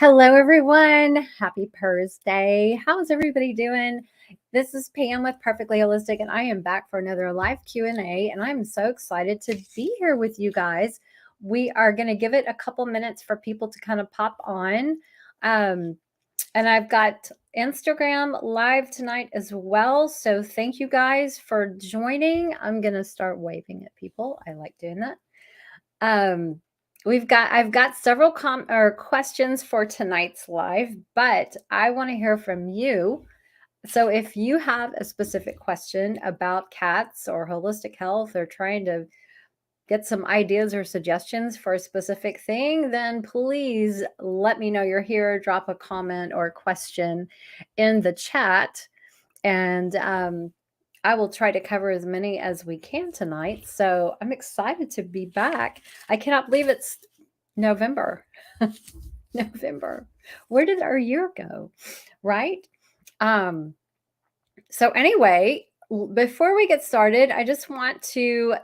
Hello, everyone. Happy Thursday. How's everybody doing? This is Pam with Perfectly Holistic, and I am back for another live Q&A, and I'm so excited to be here with you guys. We are going to give it a couple minutes for people to kind of pop on. And I've got Instagram live tonight as well. So thank you guys for joining. I'm going to start waving at people. I like doing that. I've got several questions for tonight's live, but I want to hear from you. So if you have a specific question about cats or holistic health or trying to get some ideas or suggestions for a specific thing, then please let me know you're here. Drop a comment or a question in the chat, and I will try to cover as many as we can tonight. So I'm excited to be back. I cannot believe it's November. November. Where did our year go? Right? So anyway, before we get started, I just want to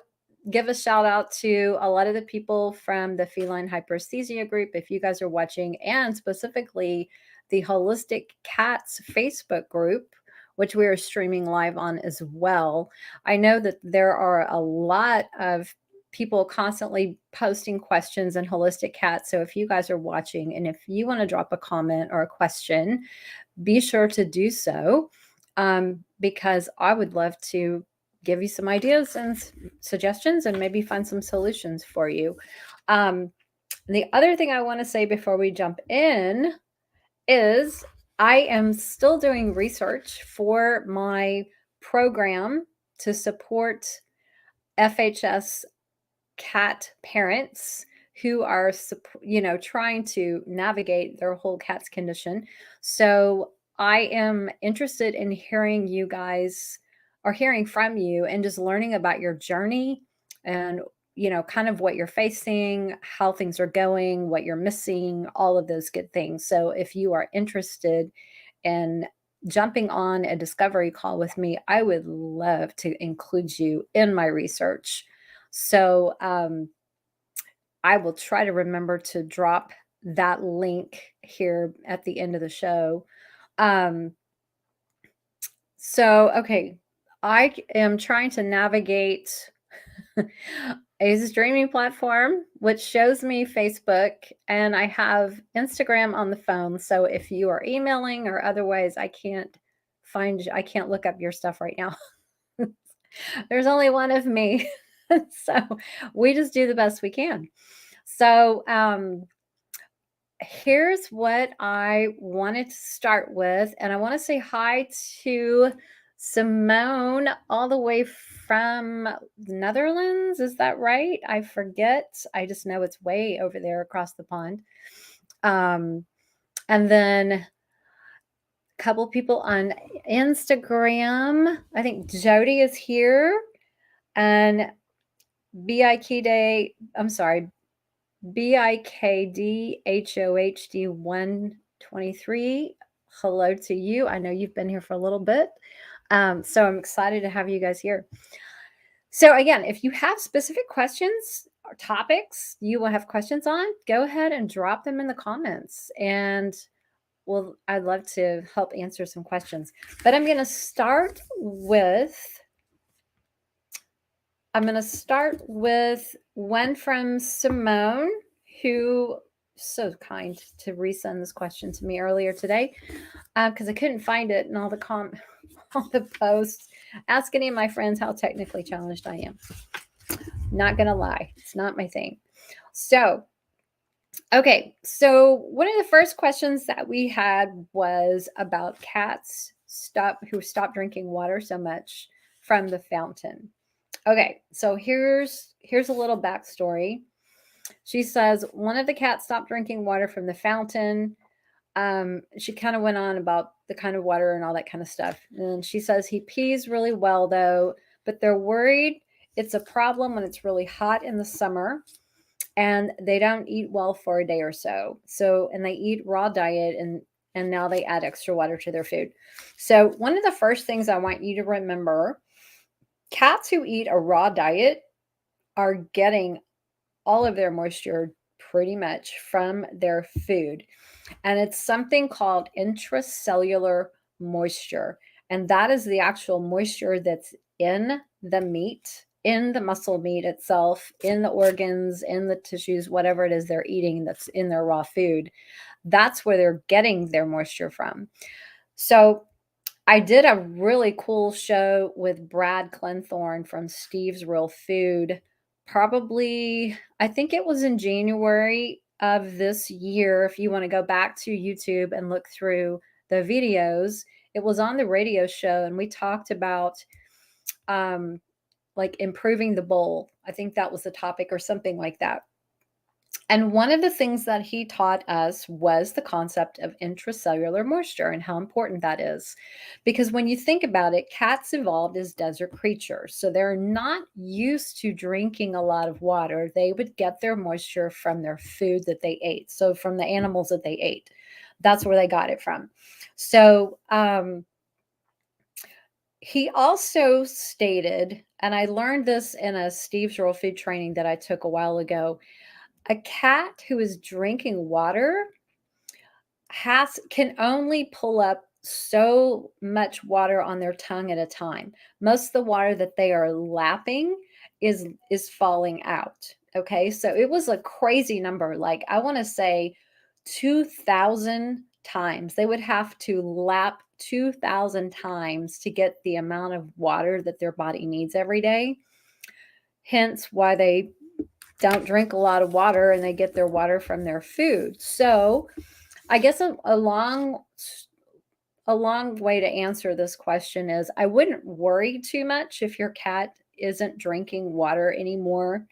give a shout out to a lot of the people from the Feline Hyperesthesia group, if you guys are watching, and specifically the Holistic Cats Facebook group, which we are streaming live on as well. I know that there are a lot of people constantly posting questions in Holistic Cats. So if you guys are watching and if you want to drop a comment or a question, be sure to do so, because I would love to give you some ideas and suggestions and maybe find some solutions for you. The other thing I want to say before we jump in is I am still doing research for my program to support FHS cat parents who are, trying to navigate their whole cat's condition. So I am interested in hearing you guys or hearing from you and just learning about your journey and, kind of what you're facing, how things are going, what you're missing, all of those good things. So if you are interested in jumping on a discovery call with me, I would love to include you in my research. So I will try to remember to drop that link here at the end of the show. Okay, I am trying to navigate a streaming platform which shows me Facebook, and I have Instagram on the phone. So if you are emailing or otherwise, I can't look up your stuff right now. There's only one of me. So we just do the best we can. So here's what I wanted to start with. And I want to say hi to Simone all the way from the Netherlands. Is that right? I forget. I just know it's way over there across the pond. And then a couple people on Instagram. I think Jody is here. And BIKDHOHD 123. Hello to you. I know you've been here for a little bit. So I'm excited to have you guys here. So again, if you have specific questions or topics you will have questions on, go ahead and drop them in the comments. And I'd love to help answer some questions. But I'm going to start with one from Simone, who so kind to resend this question to me earlier today, because I couldn't find it in all the posts. Ask any of my friends how technically challenged I am. Not gonna lie, it's not my thing. So, okay, so one of the first questions that we had was about cats who stopped drinking water so much from the fountain. Okay, so here's a little backstory. She says one of the cats stopped drinking water from the fountain. She kind of went on about the kind of water and all that kind of stuff. And she says he pees really well though, but they're worried it's a problem when it's really hot in the summer and they don't eat well for a day or so. And they eat raw diet and now they add extra water to their food. So one of the first things I want you to remember, cats who eat a raw diet are getting all of their moisture pretty much from their food. and it's something called intracellular moisture. And that is the actual moisture that's in the meat, in the muscle meat itself, in the organs, in the tissues, whatever it is they're eating that's in their raw food. That's where they're getting their moisture from. So I did a really cool show with Brad Clenthorne from Steve's Real Food. Probably, I think it was in January of this year. If you want to go back to YouTube and look through the videos, it was on the radio show, and we talked about um, like improving the bowl. I think that was the topic or something like that. And one of the things that he taught us was the concept of intracellular moisture and how important that is. Because when you think about it, cats evolved as desert creatures. So they're not used to drinking a lot of water. They would get their moisture from their food that they ate. So from the animals that they ate. That's where they got it from. So he also stated, and I learned this in a Steve's Real Food training that I took a while ago, a cat who is drinking water can only pull up so much water on their tongue at a time. Most of the water that they are lapping is falling out. Okay, so it was a crazy number. Like I want to say 2,000 times. They would have to lap 2,000 times to get the amount of water that their body needs every day. Hence why they don't drink a lot of water and they get their water from their food. So I guess a long way to answer this question is I wouldn't worry too much if your cat isn't drinking water anymore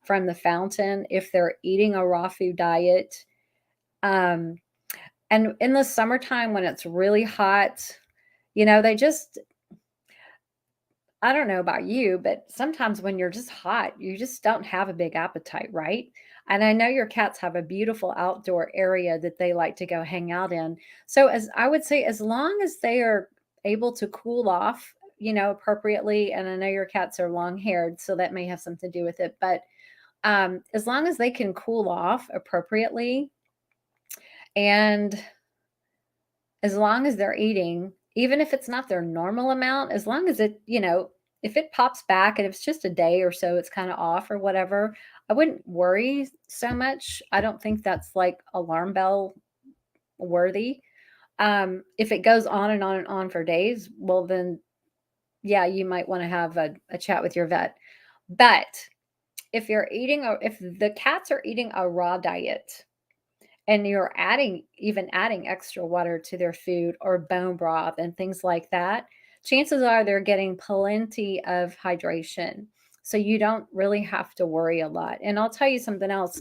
from the fountain, if they're eating a raw food diet. And in the summertime when it's really hot, they just, I don't know about you, but sometimes when you're just hot, you just don't have a big appetite, right? And I know your cats have a beautiful outdoor area that they like to go hang out in. So as I would say, as long as they are able to cool off, appropriately, and I know your cats are long-haired, so that may have something to do with it, but as long as they can cool off appropriately and as long as they're eating, even if it's not their normal amount, as long as it, if it pops back and if it's just a day or so, it's kind of off or whatever, I wouldn't worry so much. I don't think that's like alarm bell worthy. If it goes on and on and on for days, well, then, yeah, you might want to have a chat with your vet. But if the cats are eating a raw diet, and you're adding extra water to their food or bone broth and things like that, chances are they're getting plenty of hydration. So you don't really have to worry a lot. And I'll tell you something else.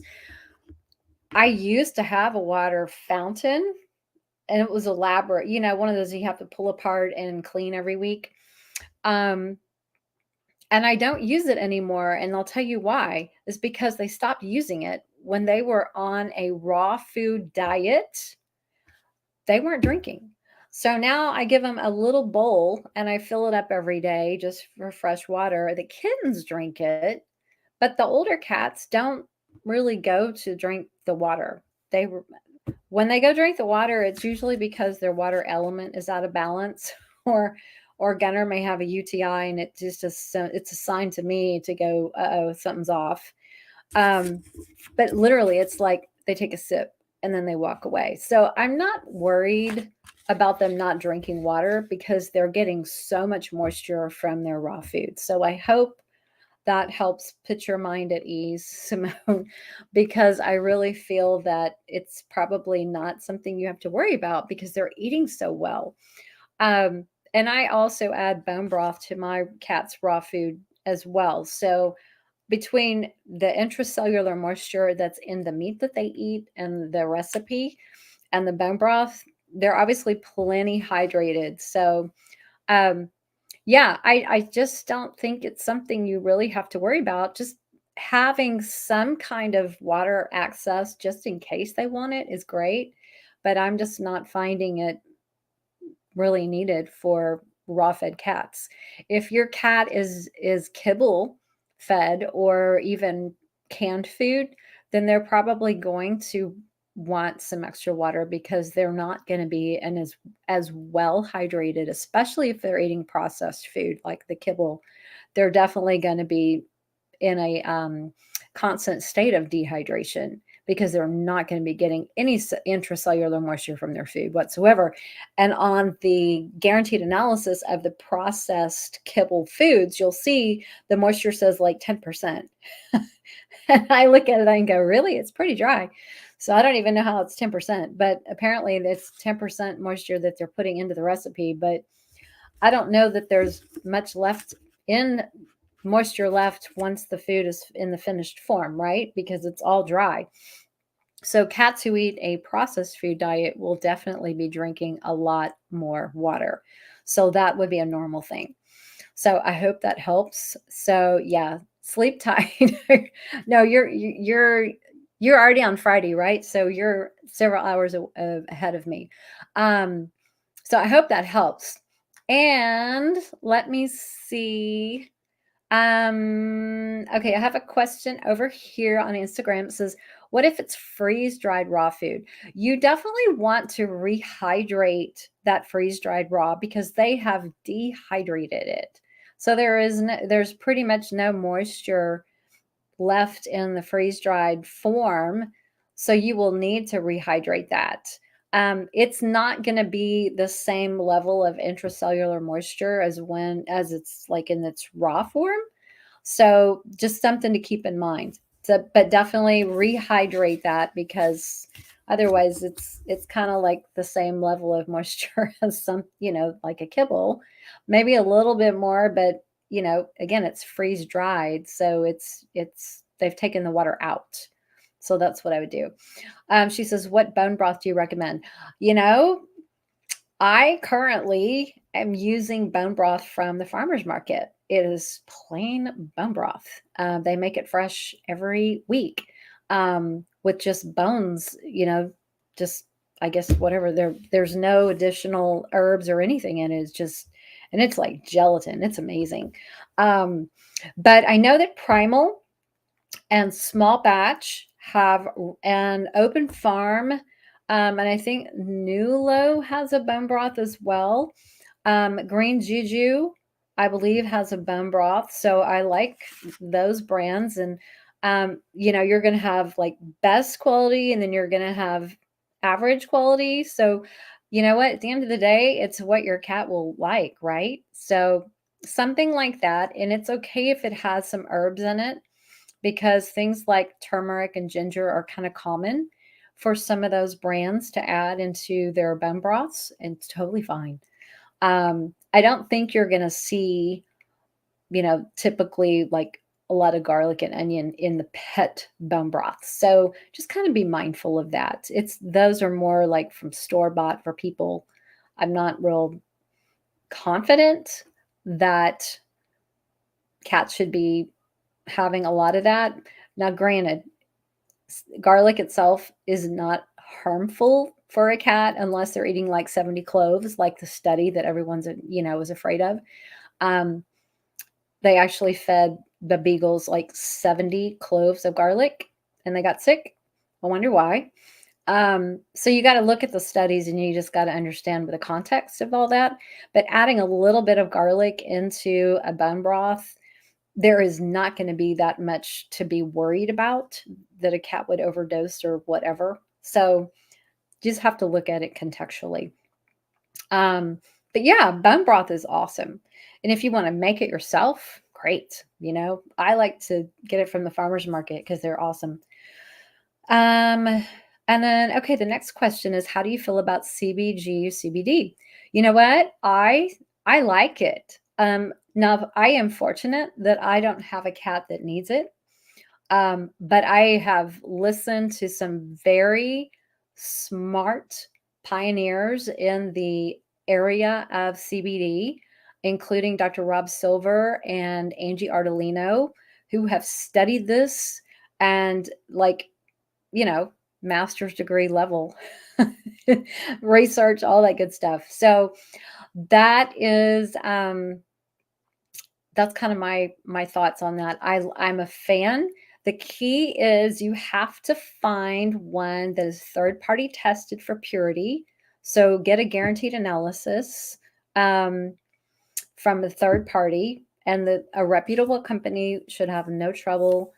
I used to have a water fountain and it was elaborate, one of those you have to pull apart and clean every week. Um, and I don't use it anymore. And I'll tell you why. Is because they stopped using it when they were on a raw food diet. They weren't drinking. So now I give them a little bowl and I fill it up every day just for fresh water. The kittens drink it, but the older cats don't really go to drink the water. When they go drink the water, it's usually because their water element is out of balance or Gunner may have a UTI and it's a sign to me to go, uh-oh, something's off. But literally it's like they take a sip and then they walk away. So I'm not worried about them not drinking water because they're getting so much moisture from their raw food. So I hope that helps put your mind at ease, Simone, because I really feel that it's probably not something you have to worry about because they're eating so well. And I also add bone broth to my cat's raw food as well. So between the intracellular moisture that's in the meat that they eat and the recipe and the bone broth, they're obviously plenty hydrated. So, yeah, I just don't think it's something you really have to worry about. Just having some kind of water access just in case they want it is great, but I'm just not finding it really needed for raw fed cats. If your cat is kibble fed or even canned food, then they're probably going to want some extra water because they're not going to be and as well hydrated, especially if they're eating processed food like the kibble. They're definitely going to be in a constant state of dehydration because they're not going to be getting any intracellular moisture from their food whatsoever. And on the guaranteed analysis of the processed kibble foods, you'll see the moisture says like 10%. And I look at it and go, really? It's pretty dry. So I don't even know how it's 10%, but apparently it's 10% moisture that they're putting into the recipe. But I don't know that there's much left in moisture left once the food is in the finished form, right? Because it's all dry. So cats who eat a processed food diet will definitely be drinking a lot more water. So that would be a normal thing. So I hope that helps. So yeah, sleep tight. No, you're already on Friday, right? So you're several hours ahead of me. So I hope that helps. And let me see. Okay, I have a question over here on Instagram. It says, what if it's freeze-dried raw food? You definitely want to rehydrate that freeze-dried raw because they have dehydrated it. So there's pretty much no moisture left in the freeze-dried form. So you will need to rehydrate that. It's not going to be the same level of intracellular moisture as it's like in its raw form. So just something to keep in mind. So, but definitely rehydrate that because otherwise it's kind of like the same level of moisture as some, like a kibble, maybe a little bit more, but again, it's freeze dried. So they've taken the water out. So that's what I would do. She says, what bone broth do you recommend? I currently am using bone broth from the farmer's market. It is plain bone broth. They make it fresh every week with just bones, just, I guess, whatever. There's no additional herbs or anything in it. And it's like gelatin. It's amazing. But I know that Primal and Small Batch have an open farm. And I think Nulo has a bone broth as well. Green Juju, I believe, has a bone broth. So I like those brands. And, you're going to have like best quality and then you're going to have average quality. So, you know what? At the end of the day, it's what your cat will like, right? So something like that. And it's okay if it has some herbs in it because things like turmeric and ginger are kind of common for some of those brands to add into their bone broths, and it's totally fine. I don't think you're going to see, typically like a lot of garlic and onion in the pet bone broth. So just kind of be mindful of that. Those are more like from store-bought for people. I'm not real confident that cats should be having a lot of that. Now, granted, garlic itself is not harmful for a cat unless they're eating like 70 cloves, like the study that everyone's, was afraid of. They actually fed the beagles like 70 cloves of garlic and they got sick. I wonder why. So you got to look at the studies and you just got to understand the context of all that. But adding a little bit of garlic into a bone broth, there is not going to be that much to be worried about that a cat would overdose or whatever. So you just have to look at it contextually. But yeah, bone broth is awesome. And if you want to make it yourself, great. I like to get it from the farmer's market because they're awesome. And then, okay, the next question is, how do you feel about CBG, CBD? You know what? I like it. Now, I am fortunate that I don't have a cat that needs it. But I have listened to some very smart pioneers in the area of CBD, including Dr. Rob Silver and Angie Ardolino, who have studied this and master's degree level research, all that good stuff. So that is that's kind of my thoughts on that. I'm a fan. The key is you have to find one that is third-party tested for purity. So get a guaranteed analysis from a third party, and a reputable company should have no trouble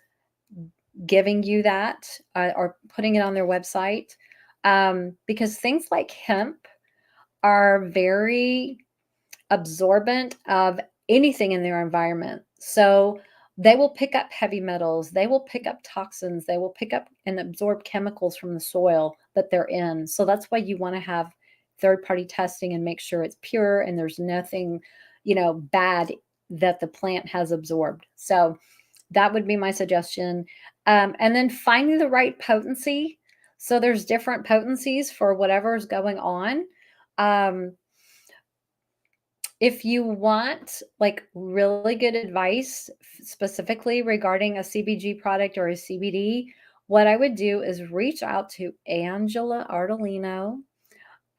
giving you that or putting it on their website, because things like hemp are very absorbent of anything in their environment. So they will pick up heavy metals, they will pick up toxins, they will pick up and absorb chemicals from the soil that they're in. So that's why you want to have third party testing and make sure it's pure and there's nothing, bad that the plant has absorbed. So that would be my suggestion. And then finding the right potency. So there's different potencies for whatever is going on. If you want like really good advice specifically regarding a CBG product or a CBD, what I would do is reach out to Angela Ardolino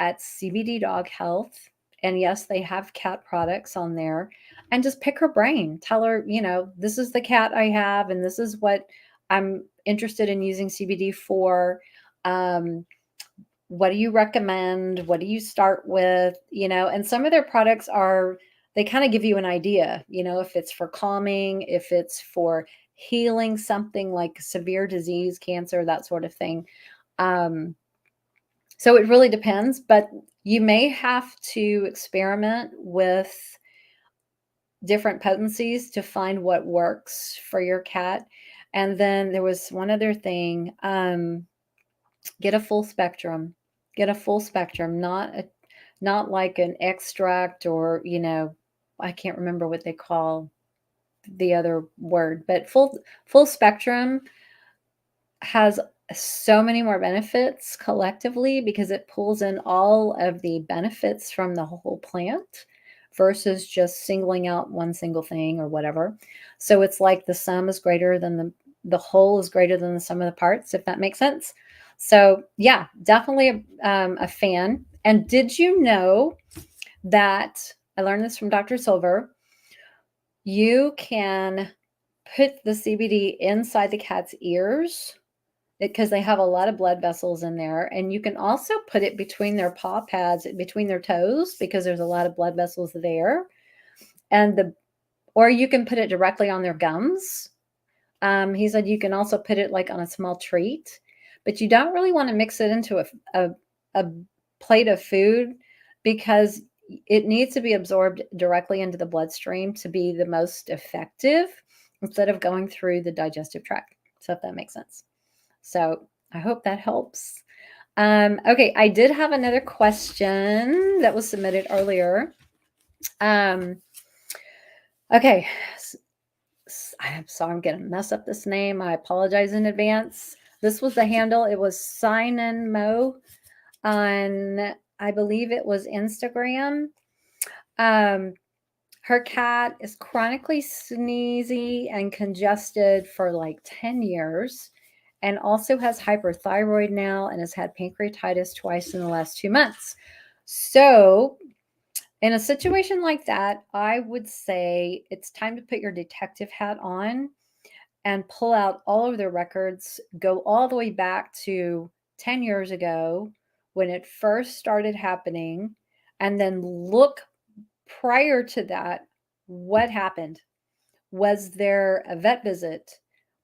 at CBD Dog Health. And yes, they have cat products on there, and just pick her brain. Tell her, this is the cat I have, and this is what I'm interested in using CBD for. What do you recommend? What do you start with? And some of their products they kind of give you an idea, if it's for calming, if it's for healing something like severe disease, cancer, that sort of thing. So it really depends, but you may have to experiment with different potencies to find what works for your cat. And then there was one other thing, get a full spectrum. Get a full spectrum, not like an extract or, I can't remember what they call the other word, but full spectrum has so many more benefits collectively because it pulls in all of the benefits from the whole plant versus just singling out one single thing or whatever. So it's like the sum is greater than the whole is greater than the sum of the parts, if that makes sense. So yeah, definitely a fan. And did you know that I learned this from Dr. Silver? You can put the CBD inside the cat's ears because they have a lot of blood vessels in there. And you can also put it between their paw pads, between their toes, because there's a lot of blood vessels there. Or you can put it directly on their gums. He said you can also put it like on a small treat, but you don't really want to mix it into a plate of food because it needs to be absorbed directly into the bloodstream to be the most effective instead of going through the digestive tract. So if that makes sense. So I hope that helps. Okay, I did have another question that was submitted earlier. Okay, I'm sorry, I'm going to mess up this name. I apologize in advance. This was the handle. It was Sign and Mo on, I believe it was Instagram. Her cat is chronically sneezy and congested for like 10 years and also has hyperthyroid now and has had pancreatitis twice in the last 2 months. So in a situation like that, I would say it's time to put your detective hat on and pull out all of their records, go all the way back to 10 years ago when it first started happening, and then look prior to that, what happened? Was there a vet visit?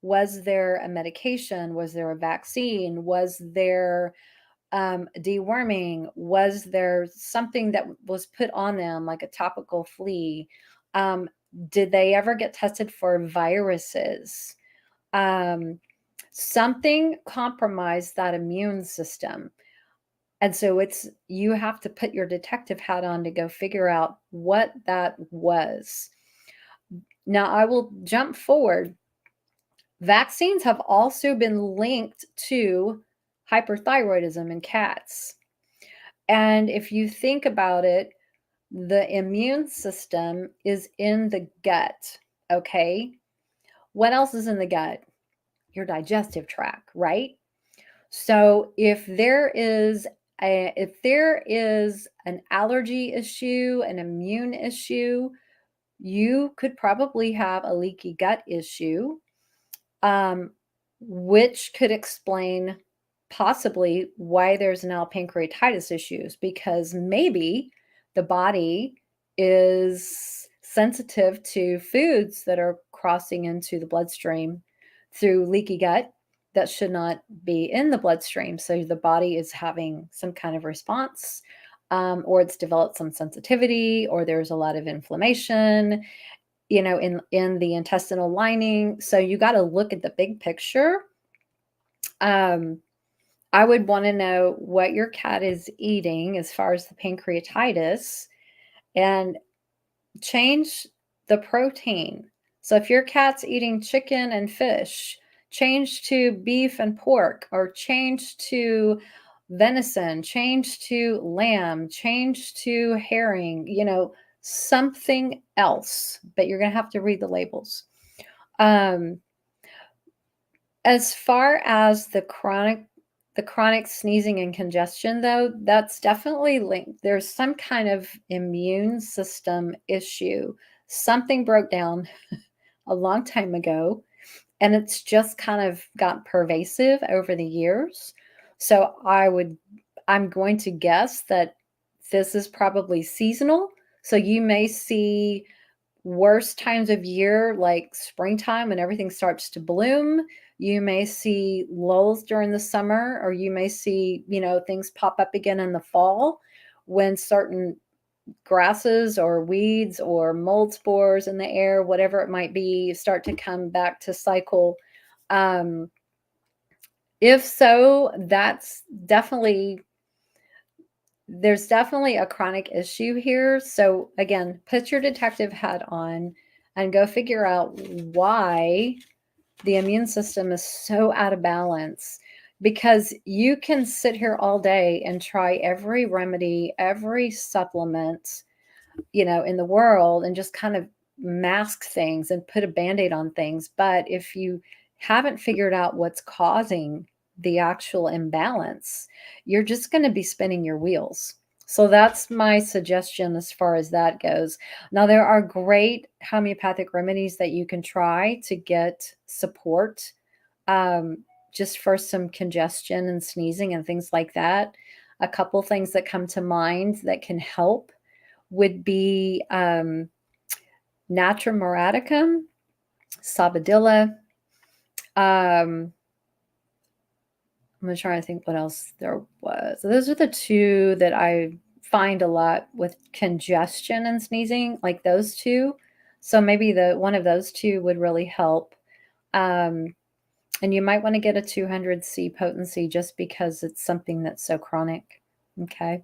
Was there a medication? Was there a vaccine? Was there deworming? Was there something that was put on them, like a topical flea? Did they ever get tested for viruses? Something compromised that immune system. And so you have to put your detective hat on to go figure out what that was. Now, I will jump forward. Vaccines have also been linked to hyperthyroidism in cats. And if you think about it, the immune system is in the gut, okay? What else is in the gut? Your digestive tract, right? So if there is an allergy issue, an immune issue, you could probably have a leaky gut issue. um, which could explain possibly why there's now pancreatitis issues, because maybe the body is sensitive to foods that are crossing into the bloodstream through leaky gut that should not be in the bloodstream. So the body is having some kind of response, or it's developed some sensitivity, or there's a lot of inflammation, in the intestinal lining. So you got to look at the big picture. I would want to know what your cat is eating as far as the pancreatitis, and change the protein. So if your cat's eating chicken and fish, change to beef and pork, or change to venison, change to lamb, change to herring, something else, but you're going to have to read the labels. As far as the chronic sneezing and congestion, though, that's definitely linked. There's some kind of immune system issue. Something broke down a long time ago, and it's just kind of got pervasive over the years. So I'm going to guess that this is probably seasonal. So you may see worse times of year, like springtime when everything starts to bloom. You may see lulls during the summer, or you may see, things pop up again in the fall when certain grasses or weeds or mold spores in the air, whatever it might be, start to come back to cycle. If so, there's definitely a chronic issue here. So again, put your detective hat on and go figure out why the immune system is so out of balance, because you can sit here all day and try every remedy, every supplement, in the world, and just kind of mask things and put a band-aid on things. But if you haven't figured out what's causing the actual imbalance, you're just going to be spinning your wheels. So that's my suggestion as far as that goes. Now, there are great homeopathic remedies that you can try to get support, just for some congestion and sneezing and things like that. A couple things that come to mind that can help would be Natrum moraticum, Sabadilla. I'm going to try to think what else there was. So those are the two that I find a lot with congestion and sneezing, like those two. So maybe one of those two would really help. And you might want to get a 200C potency just because it's something that's so chronic. Okay.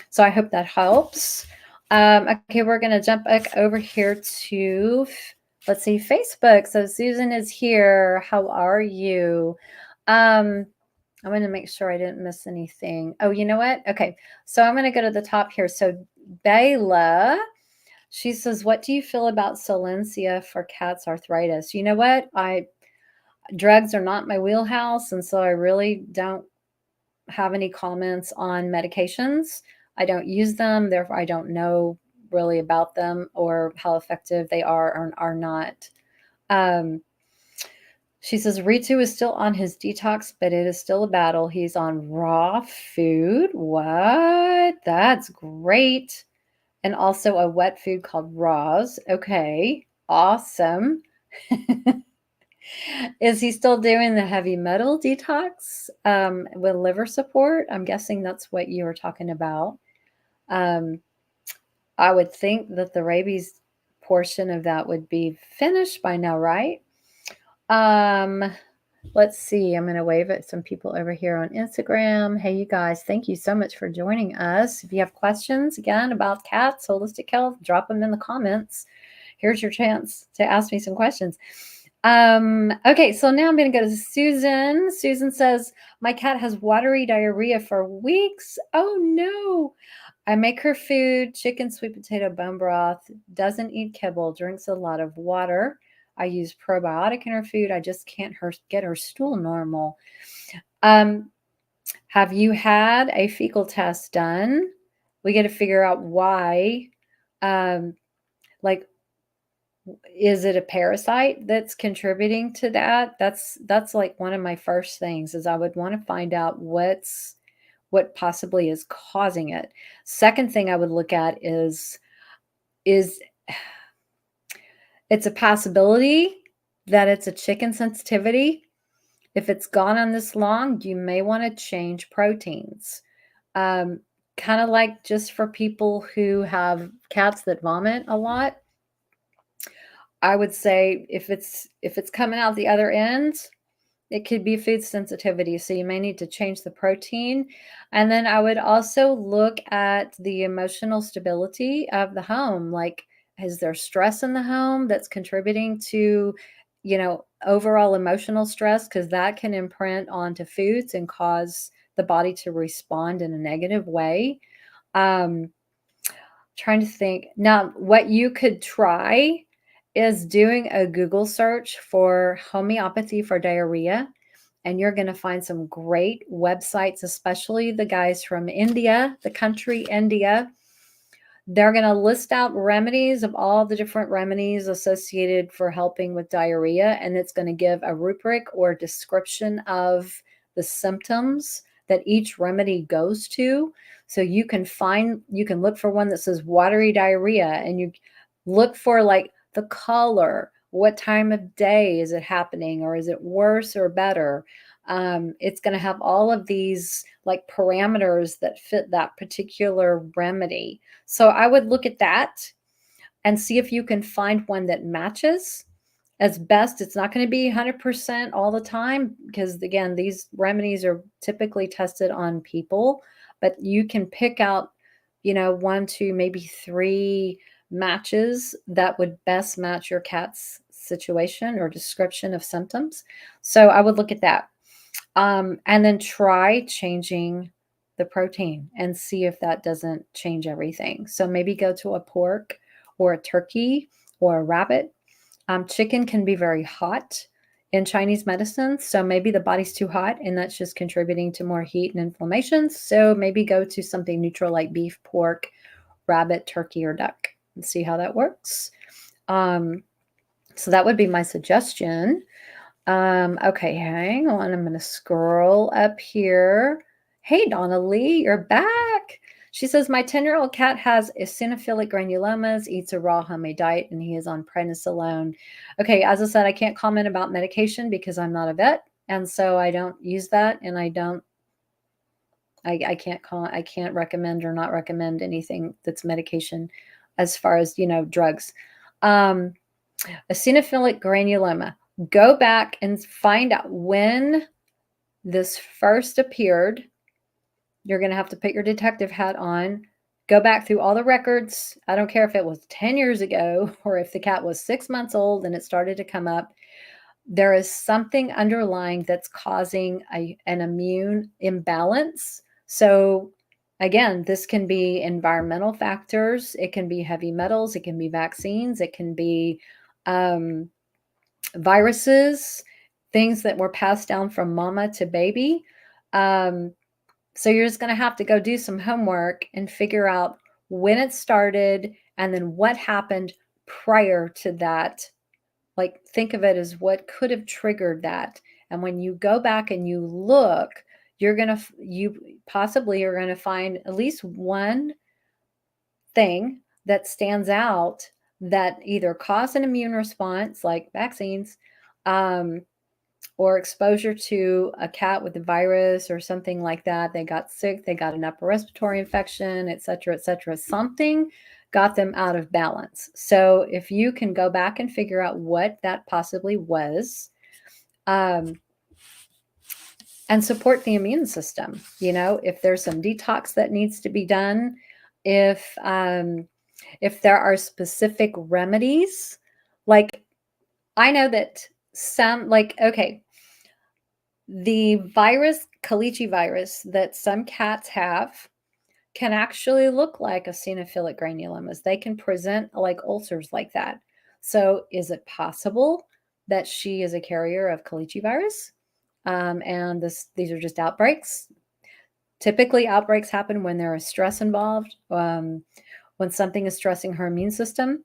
So I hope that helps. Okay, we're going to jump back over here to, let's see, Facebook. So Susan is here. How are you? I'm going to make sure I didn't miss anything. Oh, you know what? Okay, so I'm going to go to the top here. So Bayla, she says, what do you feel about Solensia for cats' arthritis? You know what? Drugs are not my wheelhouse, and so I really don't have any comments on medications. I don't use them, therefore I don't know really about them or how effective they are or are not. She says Ritu is still on his detox, but it is still a battle. He's on raw food. What? That's great. And also a wet food called Raws. Okay, awesome. Is he still doing the heavy metal detox with liver support? I'm guessing that's what you were talking about. I would think that the rabies portion of that would be finished by now, right? Let's see. I'm going to wave at some people over here on Instagram. Hey, you guys, thank you so much for joining us. If you have questions, again, about cats, holistic health, drop them in the comments. Here's your chance to ask me some questions. Okay, so now I'm going to go to Susan. Susan says, my cat has watery diarrhea for weeks. Oh, no. I make her food, chicken, sweet potato, bone broth, doesn't eat kibble, drinks a lot of water. I use probiotic in her food. I just can't get her stool normal. Have you had a fecal test done? We got to figure out why. Like, Is it a parasite that's contributing to that? That's like one of my first things is I would want to find out what possibly is causing it. Second thing I would look at is it's a possibility that it's a chicken sensitivity. If it's gone on this long, you may want to change proteins. Um, kind of like just for people who have cats that vomit a lot, I would say if it's coming out the other end, it could be food sensitivity, so you may need to change the protein. And then I would also look at the emotional stability of the home. Like, is there stress in the home that's contributing to, overall emotional stress? Because that can imprint onto foods and cause the body to respond in a negative way. Um, Trying to think. Now, what you could try is doing a Google search for homeopathy for diarrhea, and you're going to find some great websites, especially the guys from India, the country India. They're going to list out remedies of all the different remedies associated for helping with diarrhea, and it's going to give a rubric or description of the symptoms that each remedy goes to. So you can look for one that says watery diarrhea, and you look for like the color, what time of day is it happening, or is it worse or better? It's going to have all of these like parameters that fit that particular remedy. So I would look at that and see if you can find one that matches. As best, it's not going to be 100% all the time because, again, these remedies are typically tested on people, but you can pick out, one, two, maybe three matches that would best match your cat's situation or description of symptoms. So I would look at that. And then try changing the protein and see if that doesn't change everything. So maybe go to a pork or a turkey or a rabbit. Chicken can be very hot in Chinese medicine. So maybe the body's too hot and that's just contributing to more heat and inflammation. So maybe go to something neutral like beef, pork, rabbit, turkey, or duck and see how that works. So that would be my suggestion. Okay, hang on. I'm going to scroll up here. Hey, Donna Lee, you're back. She says, my 10-year-old cat has eosinophilic granulomas, eats a raw homemade diet, and he is on prednisolone. Okay, as I said, I can't comment about medication because I'm not a vet, and so I don't use that, and I can't recommend or not recommend anything that's medication as far as, drugs. Eosinophilic granuloma. Go back and find out when this first appeared. You're going to have to put your detective hat on. Go back through all the records. I don't care if it was 10 years ago or if the cat was 6 months old and it started to come up. There is something underlying that's causing an immune imbalance. So again, this can be environmental factors. It can be heavy metals. It can be vaccines. It can be viruses, things that were passed down from mama to baby. So you're just going to have to go do some homework and figure out when it started and then what happened prior to that. Like, think of it as what could have triggered that. And when you go back and you look, you possibly are going to find at least one thing that stands out that either cause an immune response like vaccines, or exposure to a cat with a virus or something like that. They got sick, they got an upper respiratory infection, et cetera, et cetera. Something got them out of balance. So if you can go back and figure out what that possibly was, and support the immune system, if there's some detox that needs to be done, if there are specific remedies, like I know that some, like, okay, the virus, Kalichi virus, that some cats have can actually look like eosinophilic granulomas. They can present like ulcers like that. So is it possible that she is a carrier of Kalichi virus? And these are just outbreaks. Typically, outbreaks happen when there is stress involved, when something is stressing her immune system.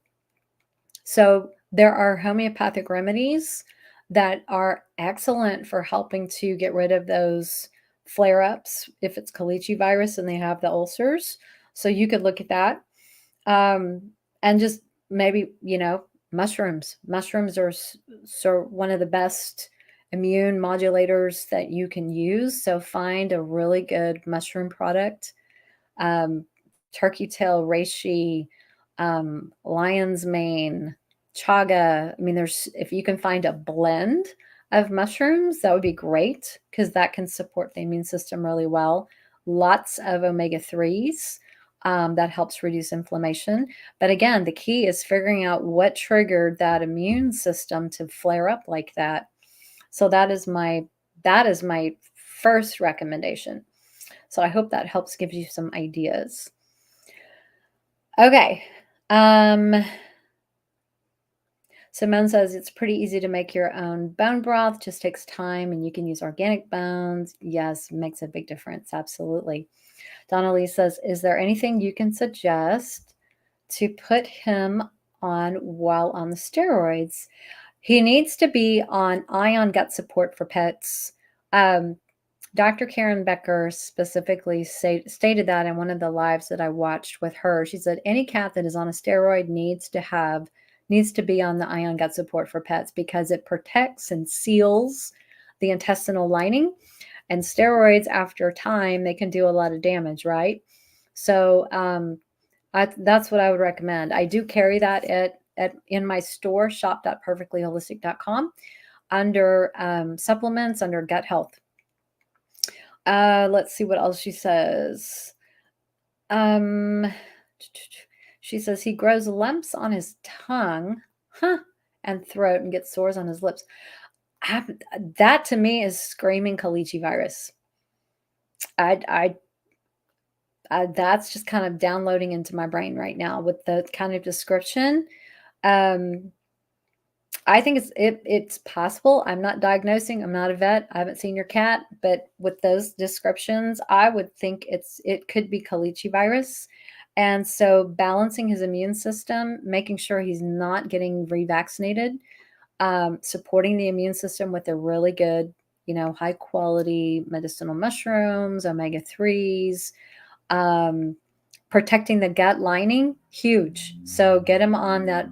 So There are homeopathic remedies that are excellent for helping to get rid of those flare-ups if it's calicivirus and they have the ulcers. So you could look at that. And just maybe, mushrooms. Mushrooms are one of the best immune modulators that you can use. So find a really good mushroom product. Turkey tail reishi, lion's mane, chaga. I mean, if you can find a blend of mushrooms, that would be great because that can support the immune system really well. Lots of omega-3s. That helps reduce inflammation. But again, the key is figuring out what triggered that immune system to flare up like that. So that is my first recommendation. So I hope that helps give you some ideas. Okay. Simone says it's pretty easy to make your own bone broth, just takes time, and you can use organic bones. Yes, makes a big difference. Absolutely. Donna Lee says, is there anything you can suggest to put him on while on the steroids? He needs to be on ion gut support for pets. Dr. Karen Becker specifically stated that in one of the lives that I watched with her. She said any cat that is on a steroid needs to be on the ion gut support for pets because it protects and seals the intestinal lining. And steroids, after time, they can do a lot of damage, right? So that's what I would recommend. I do carry that in my store, shop.purrrfectlyholistic.com, under supplements, under gut health. Let's see what else she says. She says he grows lumps on his tongue, and throat, and gets sores on his lips. That to me is screaming calicivirus. That's just kind of downloading into my brain right now with the kind of description. I think it's possible. I'm not diagnosing. I'm not a vet. I haven't seen your cat, but with those descriptions, I would think it could be calicivirus. And so balancing his immune system, making sure he's not getting revaccinated, supporting the immune system with a really good, high quality medicinal mushrooms, omega-3s, protecting the gut lining, huge. So get him on that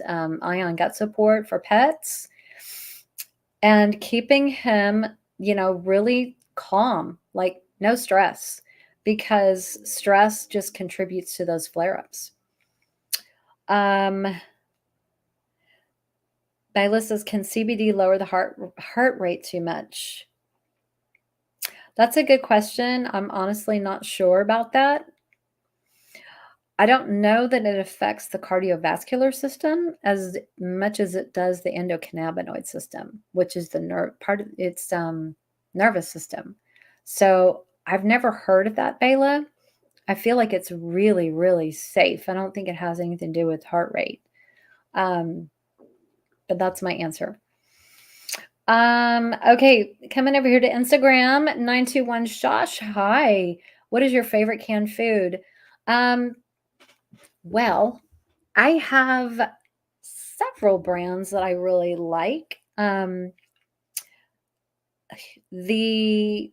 ion gut support for pets, and keeping him, really calm, like no stress, because stress just contributes to those flare-ups. Bayla says, can CBD lower the heart rate too much? That's a good question. I'm honestly not sure about that. I don't know that it affects the cardiovascular system as much as it does the endocannabinoid system, which is the part of its nervous system. So I've never heard of that, Bayla. I feel like it's really, really safe. I don't think it has anything to do with heart rate. But that's my answer. Okay, coming over here to Instagram, 921 Shosh. Hi. What is your favorite canned food? Well, I have several brands that I really like. There's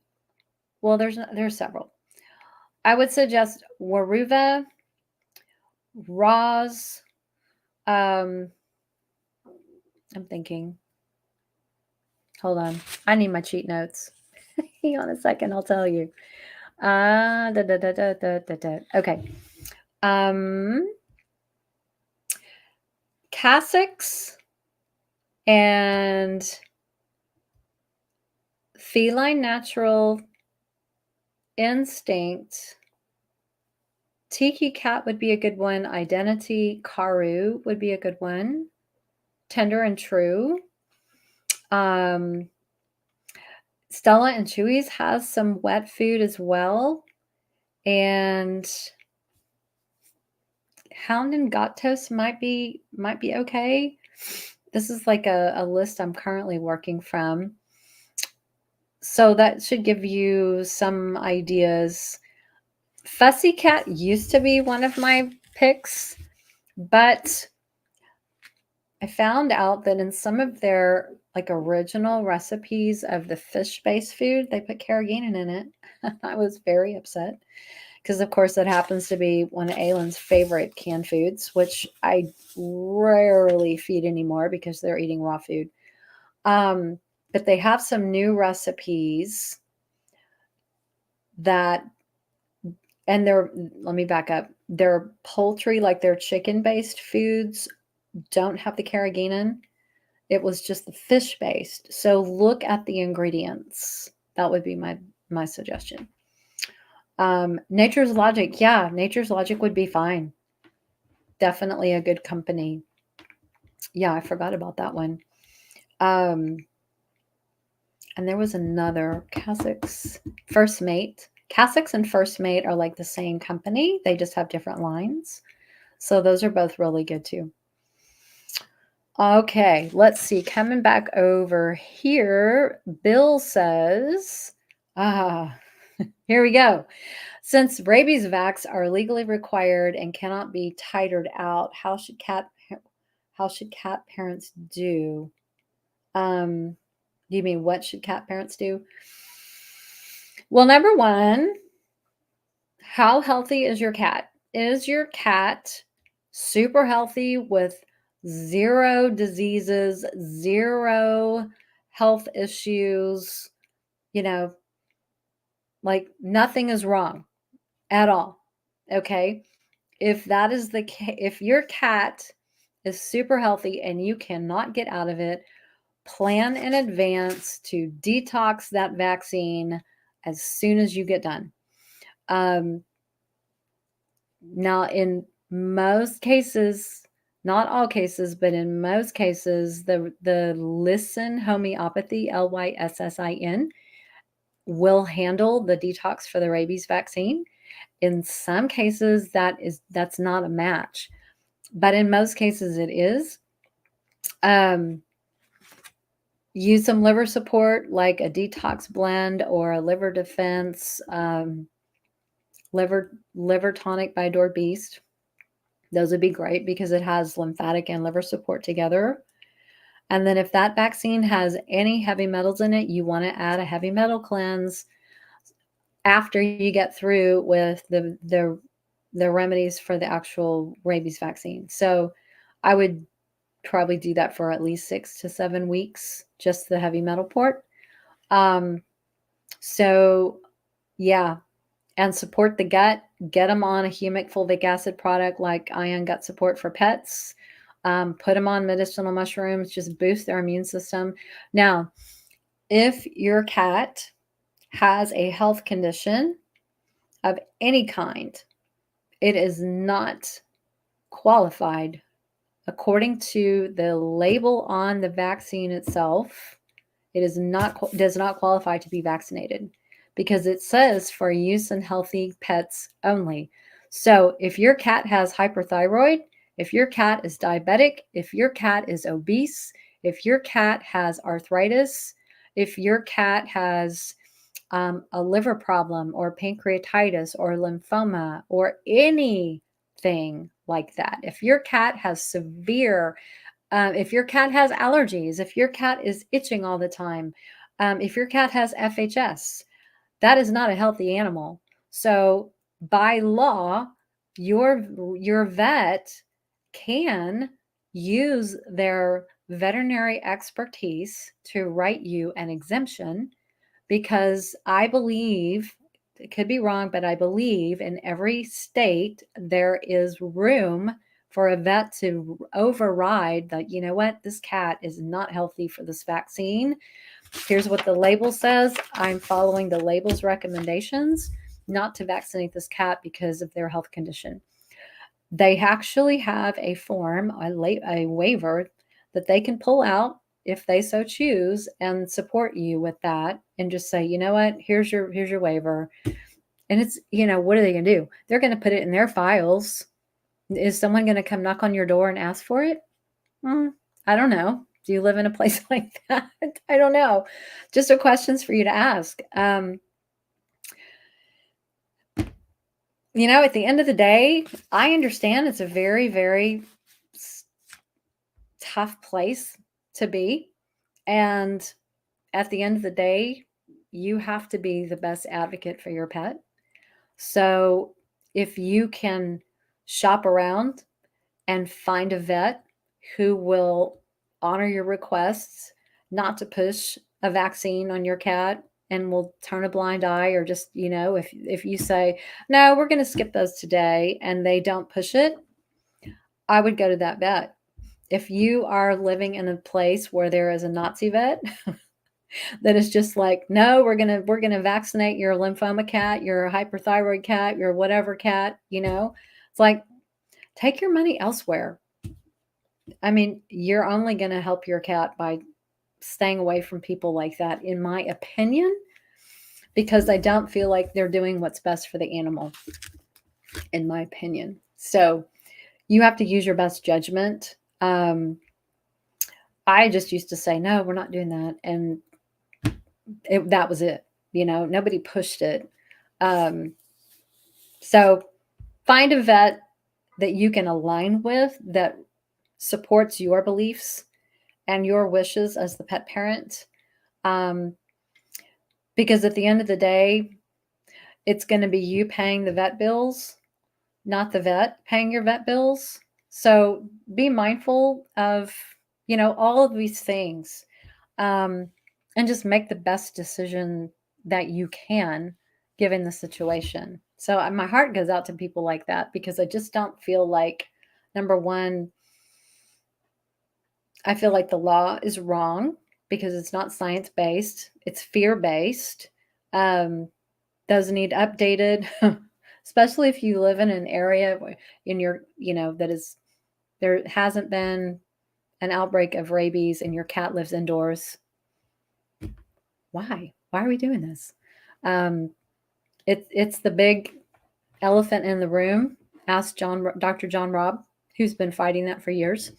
several. I would suggest Waruva, Roz. I'm thinking. Hold on. I need my cheat notes. Hang on a second. I'll tell you. Okay. Cassix and Feline Natural Instinct. Tiki Cat would be a good one. Identity Karu would be a good one. Tender and True. Stella and Chewy's has some wet food as well. And Hound and Gatos might be okay. This is like a list I'm currently working from. So that should give you some ideas. Fussy Cat used to be one of my picks, but I found out that in some of their like original recipes of the fish-based food, they put carrageenan in it. I was very upset because, of course, that happens to be one of Aylin's favorite canned foods, which I rarely feed anymore because they're eating raw food. But they have some new recipes that, and let me back up. Their poultry, like their chicken-based foods, don't have the carrageenan. It was just the fish-based. So look at the ingredients. That would be my suggestion. Nature's Logic. Yeah, Nature's Logic would be fine. Definitely a good company. Yeah, I forgot about that one. And there was another Cassix First Mate. Cassix and First Mate are like the same company. They just have different lines. So those are both really good too. Okay, let's see. Coming back over here, Bill says, here we go. Since rabies vax are legally required and cannot be titered out, how should cat parents do? Do you mean what should cat parents do? Well, number one, how healthy is your cat? Is your cat super healthy with zero diseases, zero health issues? You know, like nothing is wrong at all. Okay. If that is the case, if your cat is super healthy and you cannot get out of it, plan in advance to detox that vaccine as soon as you get done. Now, in most cases, not all cases, but in most cases, the Lyssin homeopathy, Lyssin, will handle the detox for the rabies vaccine. In some cases, that's not a match, but in most cases, it is. Use some liver support, like a detox blend or a liver defense, liver tonic by Door Beast. Those would be great because it has lymphatic and liver support together. And then if that vaccine has any heavy metals in it, you want to add a heavy metal cleanse after you get through with the remedies for the actual rabies vaccine. So I would probably do that for at least 6 to 7 weeks, just the heavy metal port. So yeah, and support the gut. Get them on a humic fulvic acid product like Ion Gut Support for pets. Put them on medicinal mushrooms, just boost their immune system. Now, if your cat has a health condition of any kind, it is not qualified according to the label on the vaccine itself. It does not qualify to be vaccinated because it says for use in healthy pets only. So if your cat has hyperthyroid, if your cat is diabetic, if your cat is obese, if your cat has arthritis, if your cat has a liver problem or pancreatitis or lymphoma or anything like that, if your cat has severe if your cat has allergies, if your cat is itching all the time, if your cat has FHS, that is not a healthy animal. So by law, your vet can use their veterinary expertise to write you an exemption because I believe, it could be wrong, but I believe in every state there is room for a vet to override that, you know what, this cat is not healthy for this vaccine. Here's what the label says. I'm following the label's recommendations not to vaccinate this cat because of their health condition. They actually have a form, a waiver that they can pull out if they so choose and support you with that and just say, you know what, here's your waiver. And it's, what are they going to do? They're going to put it in their files. Is someone going to come knock on your door and ask for it? I don't know. Do you live in a place like that? I don't know. Just a questions for you to ask. At the end of the day, I understand it's a very, very tough place to be. And at the end of the day, you have to be the best advocate for your pet. So if you can shop around and find a vet who will honor your requests not to push a vaccine on your cat and will turn a blind eye, or just, if you say, no, we're going to skip those today, and they don't push it, I would go to that vet. If you are living in a place where there is a Nazi vet that is just like, no, we're gonna vaccinate your lymphoma cat, your hyperthyroid cat, your whatever cat, it's like, take your money elsewhere. I mean, you're only going to help your cat by staying away from people like that, in my opinion, because I don't feel like they're doing what's best for the animal, in my opinion. So you have to use your best judgment. I just used to say, no, we're not doing that. And that was it. Nobody pushed it. So find a vet that you can align with, that supports your beliefs and your wishes as the pet parent. Because at the end of the day, it's going to be you paying the vet bills, not the vet paying your vet bills. So be mindful of, all of these things, and just make the best decision that you can given the situation. So my heart goes out to people like that, because I just don't feel like, number one, I feel like the law is wrong because it's not science-based. It's fear-based. Does need updated, especially if you live in an area in your, that is, there hasn't been an outbreak of rabies and your cat lives indoors. Why are we doing this? It's the big elephant in the room. Ask Dr. John Robb, who's been fighting that for years.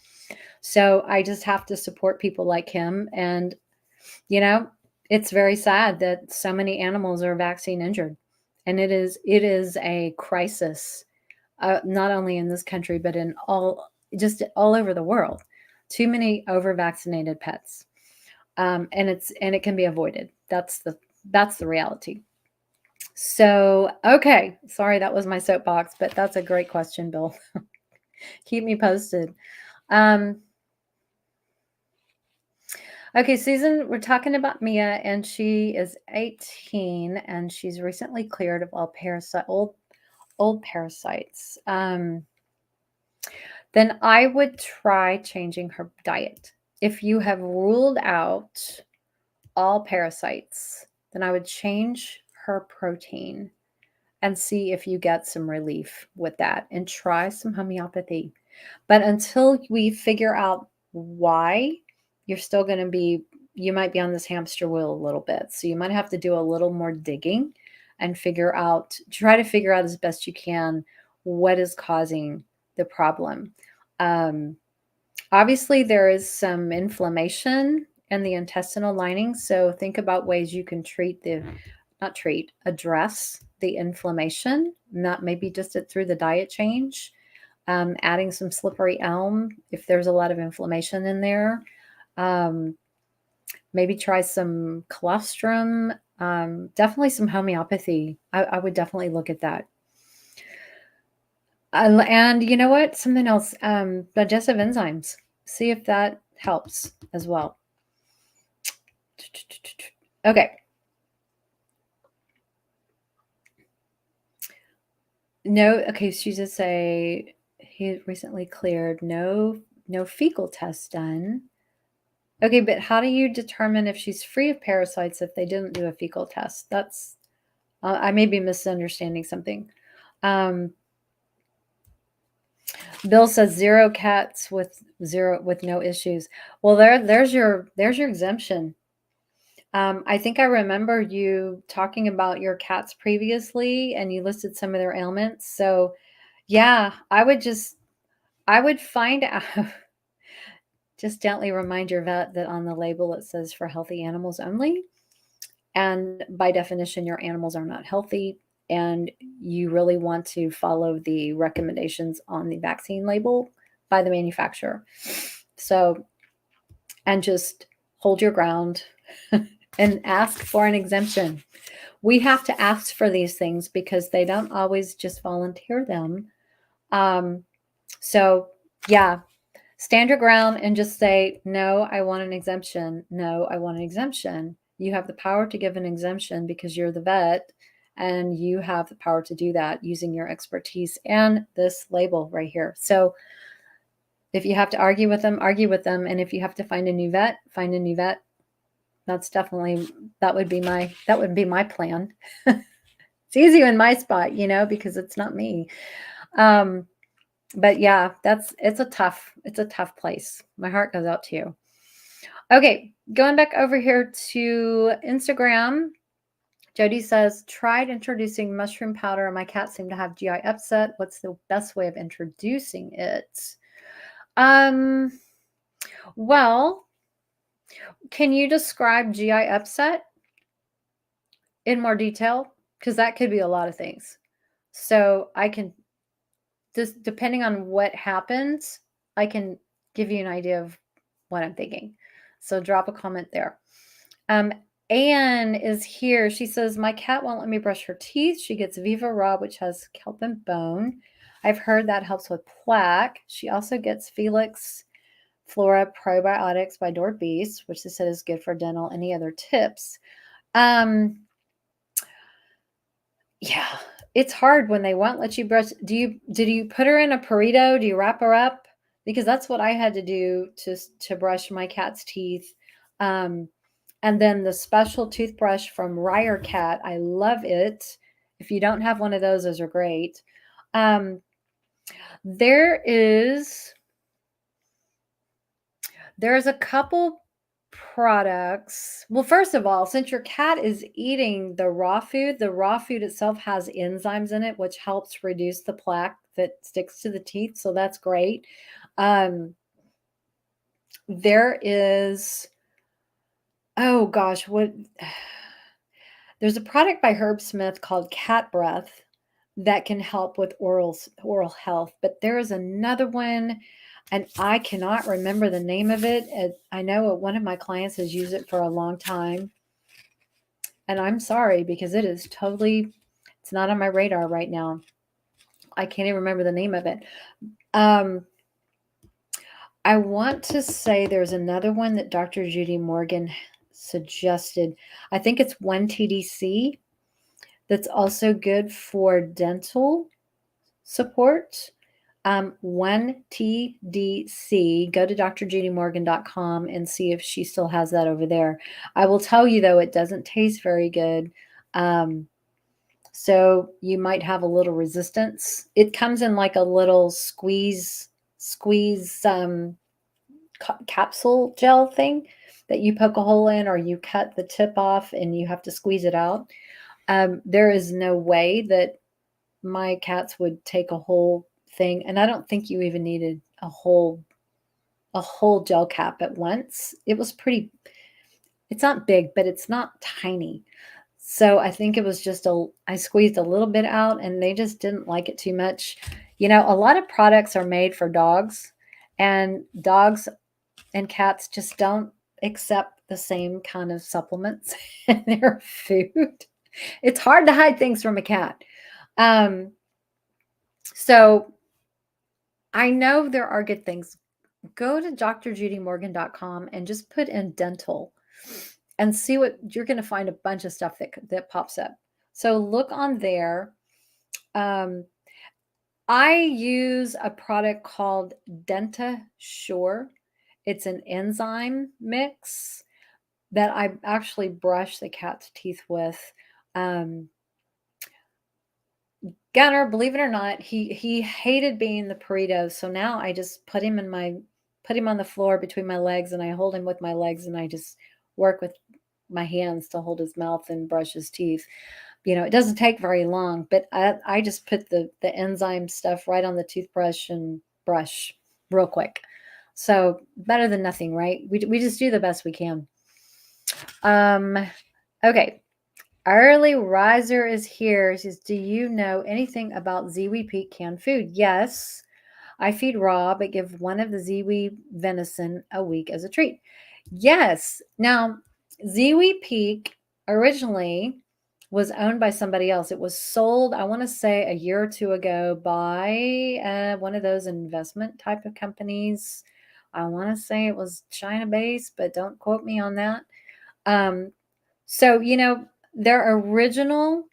So I just have to support people like him. And, it's very sad that so many animals are vaccine injured. And it is a crisis, not only in this country, but in all over the world. Too many over-vaccinated pets. And it can be avoided. That's the reality. So, okay. Sorry, that was my soapbox, but that's a great question, Bill. Keep me posted. Okay, Susan, we're talking about Mia, and she is 18, and she's recently cleared of all old parasites. Then I would try changing her diet. If you have ruled out all parasites, then I would change her protein and see if you get some relief with that, and try some homeopathy. But until we figure out why, you're still going to be, you might be on this hamster wheel a little bit. So you might have to do a little more digging and try to figure out as best you can what is causing the problem. Obviously, there is some inflammation in the intestinal lining. So think about ways you can address the inflammation, not maybe just through the diet change. Adding some slippery elm if there's a lot of inflammation in there. Maybe try some colostrum. Definitely some homeopathy. I would definitely look at that. And you know what? Something else. Digestive enzymes. See if that helps as well. Okay. No. Okay. She just say he recently cleared. No fecal tests done. Okay, but how do you determine if she's free of parasites if they didn't do a fecal test? That's, I may be misunderstanding something. Bill says 0 cats with no issues. Well, there's your exemption. I think I remember you talking about your cats previously, and you listed some of their ailments. So, yeah, I would find out. Just gently remind your vet that on the label it says for healthy animals only. And by definition, your animals are not healthy, and you really want to follow the recommendations on the vaccine label by the manufacturer. So, and just hold your ground and ask for an exemption. We have to ask for these things because they don't always just volunteer them. So, yeah, stand your ground and just say, no, I want an exemption. No, I want an exemption. You have the power to give an exemption because you're the vet and you have the power to do that using your expertise and this label right here. So if you have to argue with them, argue with them. And if you have to find a new vet, find a new vet. That's definitely, that would be my plan. It's easy in my spot, because it's not me. But yeah, it's a tough place. My heart goes out to you. Okay, going back over here to Instagram. Jody says, tried introducing mushroom powder and my cat seemed to have GI upset. What's the best way of introducing it? Well, can you describe GI upset in more detail? Because that could be a lot of things. So I can, just depending on what happens, I can give you an idea of what I'm thinking. So drop a comment there. Anne is here. She says, my cat won't let me brush her teeth. She gets Viva Raw, which has kelp and bone. I've heard that helps with plaque. She also gets Felix Flora Probiotics by Dord Beast, which they said is good for dental. Any other tips? Yeah, it's hard when they won't let you brush. Did you put her in a burrito? Do you wrap her up? Because that's what I had to do to brush my cat's teeth. And then the special toothbrush from Ryer Cat, I love it. If you don't have one of those are great. There's a couple products. Well, first of all, since your cat is eating the raw food itself has enzymes in it, which helps reduce the plaque that sticks to the teeth. So that's great. There is, oh gosh, there's a product by Herb Smith called Cat Breath that can help with oral health, but there is another one and I cannot remember the name of it. I know one of my clients has used it for a long time. And I'm sorry because it's not on my radar right now. I can't even remember the name of it. I want to say there's another one that Dr. Judy Morgan suggested. I think it's 1TDC that's also good for dental support. 1TDC. Go to drjudymorgan.com and see if she still has that over there. I will tell you, though, it doesn't taste very good. So you might have a little resistance. It comes in like a little squeeze capsule gel thing that you poke a hole in or you cut the tip off and you have to squeeze it out. There is no way that my cats would take a whole thing, and I don't think you even needed a whole gel cap at once. It's not big, but it's not tiny. So I think it was just I squeezed a little bit out and they just didn't like it too much. A lot of products are made for dogs, and dogs and cats just don't accept the same kind of supplements in their food. It's hard to hide things from a cat. So I know there are good things. Go to drjudymorgan.com and just put in dental and see what you're going to find. A bunch of stuff that pops up. So look on there. I use a product called DentaSure. It's an enzyme mix that I actually brush the cat's teeth with. Gunner, believe it or not, he hated being the burrito. So now I just put him on the floor between my legs and I hold him with my legs and I just work with my hands to hold his mouth and brush his teeth. It doesn't take very long, but I just put the enzyme stuff right on the toothbrush and brush real quick. So better than nothing, right? We just do the best we can. Okay. Early Riser is here. She says, do you know anything about Ziwi Peak canned food? Yes. I feed raw, but give one of the Ziwi venison a week as a treat. Yes. Now, Ziwi Peak originally was owned by somebody else. It was sold, I want to say, a year or two ago by one of those investment type of companies. I want to say it was China based, but don't quote me on that. So, their original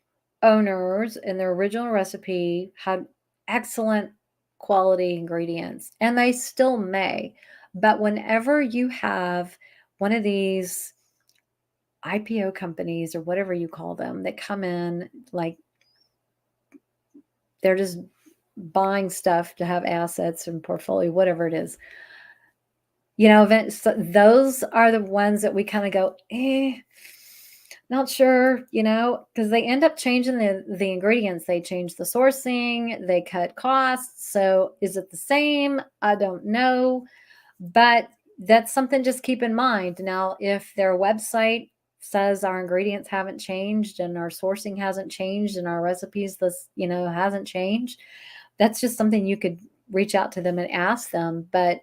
owners and their original recipe had excellent quality ingredients, and they still may. But whenever you have one of these IPO companies or whatever you call them that come in, like they're just buying stuff to have assets and portfolio, whatever it is, those are the ones that we kind of go, not sure, because they end up changing the ingredients. They change the sourcing, they cut costs. So is it the same? I don't know. But that's something just keep in mind. Now, if their website says our ingredients haven't changed and our sourcing hasn't changed and our recipes hasn't changed, that's just something you could reach out to them and ask them. But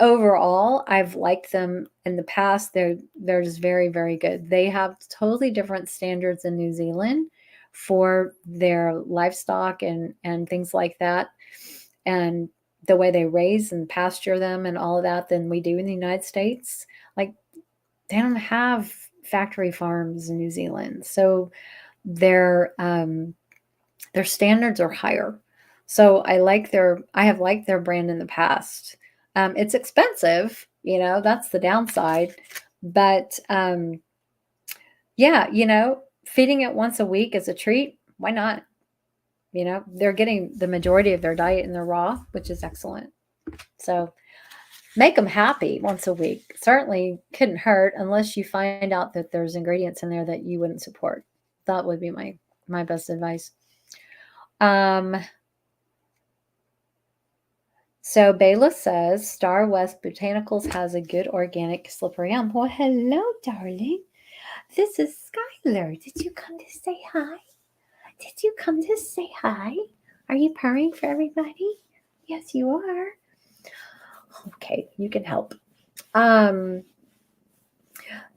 overall, I've liked them in the past. They're just very, very good. They have totally different standards in New Zealand for their livestock and things like that, and the way they raise and pasture them and all of that than we do in the United States. Like, they don't have factory farms in New Zealand, so their standards are higher. So I have liked their brand in the past. It's expensive, that's the downside. But yeah, feeding it once a week as a treat, why not? They're getting the majority of their diet in the raw, which is excellent. So make them happy once a week. Certainly couldn't hurt unless you find out that there's ingredients in there that you wouldn't support. That would be my best advice. So Bayla says, Star West Botanicals has a good organic slippery elm. Well, hello, darling. This is Skylar. Did you come to say hi? Did you come to say hi? Are you purring for everybody? Yes, you are. Okay, you can help.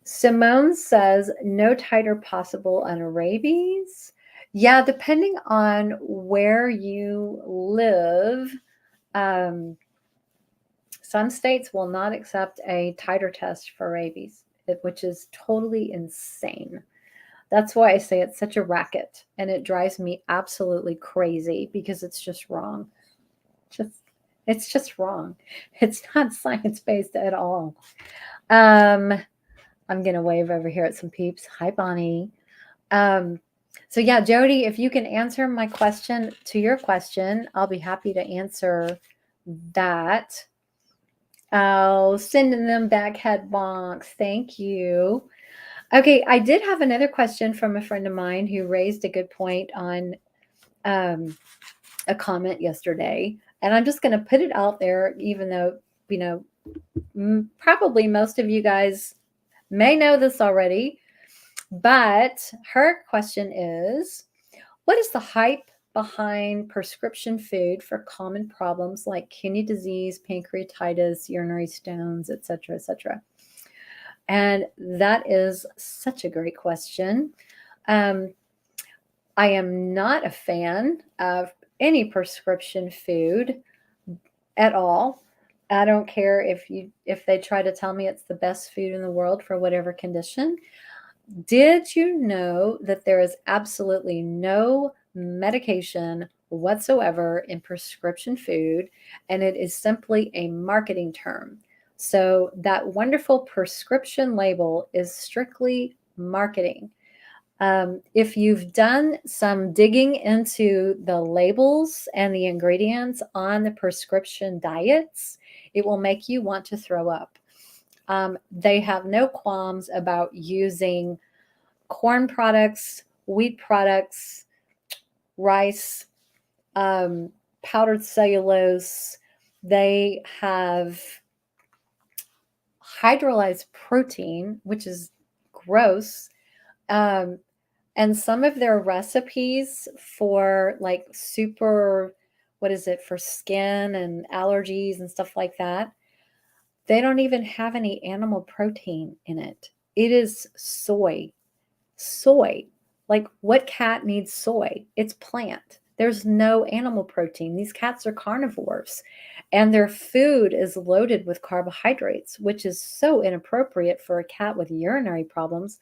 Simone says, no titer possible on rabies. Yeah, depending on where you live. Some states will not accept a titer test for rabies, which is totally insane. That's why I say it's such a racket, and it drives me absolutely crazy because it's just wrong. It's just wrong. It's not science-based at all. I'm going to wave over here at some peeps. Hi, Bonnie. So yeah, Jody, if you can answer my question to your question, I'll be happy to answer that. Oh, sending them back head bonks. Thank you. Okay, I did have another question from a friend of mine who raised a good point on a comment yesterday. And I'm just going to put it out there, even though, probably most of you guys may know this already. But her question is, what is the hype behind prescription food for common problems like kidney disease, pancreatitis, urinary stones, etc., etc.? And that is such a great question. I am not a fan of any prescription food at all. I don't care if they try to tell me it's the best food in the world for whatever condition. Did you know that there is absolutely no medication whatsoever in prescription food, and it is simply a marketing term? So that wonderful prescription label is strictly marketing. If you've done some digging into the labels and the ingredients on the prescription diets, it will make you want to throw up. They have no qualms about using corn products, wheat products, rice, powdered cellulose. They have hydrolyzed protein, which is gross. And some of their recipes for like super, what is it, for skin and allergies and stuff like that. They don't even have any animal protein in it. It is soy. Soy. Like, what cat needs soy? It's plant. There's no animal protein. These cats are carnivores, and their food is loaded with carbohydrates, which is so inappropriate for a cat with urinary problems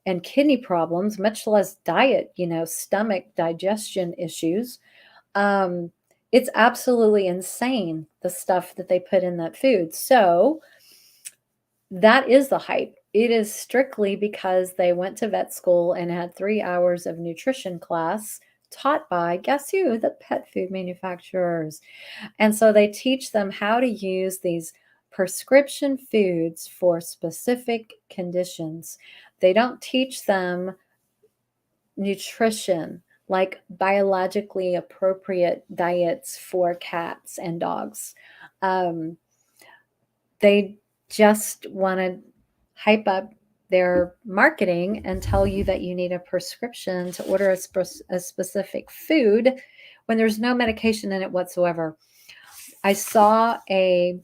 and kidney problems, much less diet, stomach digestion issues. Um, it's absolutely insane, the stuff that they put in that food. So that is the hype. It is strictly because they went to vet school and had 3 hours of nutrition class taught by, guess who? The pet food manufacturers. And so they teach them how to use these prescription foods for specific conditions. They don't teach them nutrition, like biologically appropriate diets for cats and dogs. They just want to hype up their marketing and tell you that you need a prescription to order a specific food when there's no medication in it whatsoever. I saw a